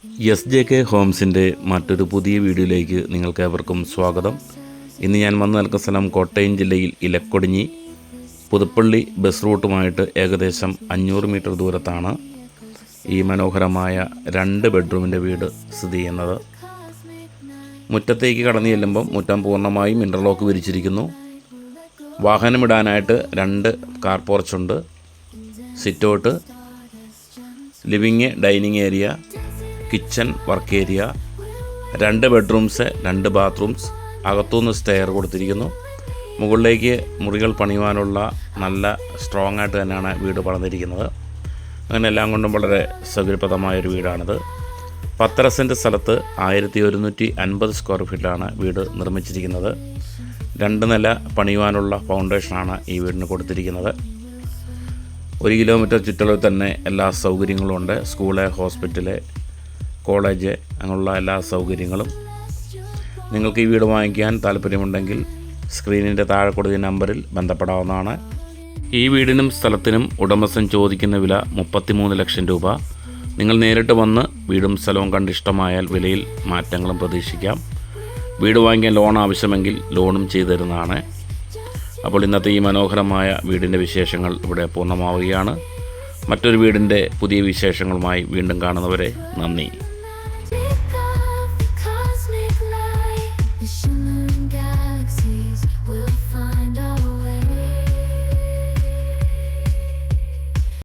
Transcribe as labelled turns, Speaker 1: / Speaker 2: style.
Speaker 1: SJK ഹോംസിൻ്റെ മറ്റൊരു പുതിയ വീഡിയോയിലേക്ക് നിങ്ങൾക്കേവർക്കും സ്വാഗതം. ഇന്ന് ഞാൻ വന്നു നിൽക്കുന്ന സ്ഥലം കോട്ടയം ജില്ലയിൽ ഇലക്കൊടിഞ്ഞി പുതുപ്പള്ളി ബസ് റൂട്ടുമായിട്ട് ഏകദേശം 500 മീറ്റർ ദൂരത്താണ് ഈ മനോഹരമായ 2 ബെഡ്റൂമിൻ്റെ വീട് സ്ഥിതി ചെയ്യുന്നത്. മുറ്റത്തേക്ക് കടന്നു ചെല്ലുമ്പം മുറ്റം പൂർണ്ണമായും ഇൻ്റർലോക്ക് വിരിച്ചിരിക്കുന്നു. വാഹനമിടാനായിട്ട് 2 കാർ പോർച്ചുണ്ട്, sitout, living, dining area, kitchen, work area, 2 bedrooms, 2 bathrooms, അകത്തുനിന്ന് സ്റ്റെയർ കൊടുത്തിരിക്കുന്നു. മുകളിലേക്ക് മുറികൾ പണിയുവാനുള്ള നല്ല സ്ട്രോങ് ആയിട്ട് തന്നെയാണ് വീട് പണിതിരിക്കുന്നത്. അങ്ങനെ എല്ലാം കൊണ്ടും വളരെ സൗകര്യപ്രദമായൊരു വീടാണിത്. 10 സെൻറ്റ് സ്ഥലത്ത് 1150 സ്ക്വയർ ഫീറ്റിലാണ് വീട് നിർമ്മിച്ചിരിക്കുന്നത്. 2 നില പണിയുവാനുള്ള ഫൗണ്ടേഷനാണ് ഈ വീടിന് കൊടുത്തിരിക്കുന്നത്. 1 കിലോമീറ്റർ ചുറ്റളവിൽ തന്നെ എല്ലാ സൗകര്യങ്ങളും ഉണ്ട്. സ്കൂള്, ഹോസ്പിറ്റല്, കോളേജ്, അങ്ങനെയുള്ള എല്ലാ സൗകര്യങ്ങളും. നിങ്ങൾക്ക് ഈ വീട് വാങ്ങിക്കാൻ താല്പര്യമുണ്ടെങ്കിൽ സ്ക്രീനിൻ്റെ താഴെ കൊടുക്കുന്ന നമ്പറിൽ ബന്ധപ്പെടാവുന്നതാണ്. ഈ വീടിനും സ്ഥലത്തിനും ഉടമസ്ഥൻ ചോദിക്കുന്ന വില 33 ലക്ഷം രൂപ. നിങ്ങൾ നേരിട്ട് വന്ന് വീടും സ്ഥലവും കണ്ട് ഇഷ്ടമായാൽ വിലയിൽ മാറ്റങ്ങളും പ്രതീക്ഷിക്കാം. വീട് വാങ്ങിക്കാൻ ലോൺ ആവശ്യമെങ്കിൽ ലോണും ചെയ്തു തരുന്നതാണ്. അപ്പോൾ ഇന്നത്തെ ഈ മനോഹരമായ വീടിൻ്റെ വിശേഷങ്ങൾ ഇവിടെ പൂർണ്ണമാവുകയാണ്. മറ്റൊരു വീടിൻ്റെ പുതിയ വിശേഷങ്ങളുമായി വീണ്ടും കാണുന്നവരെ നന്ദി.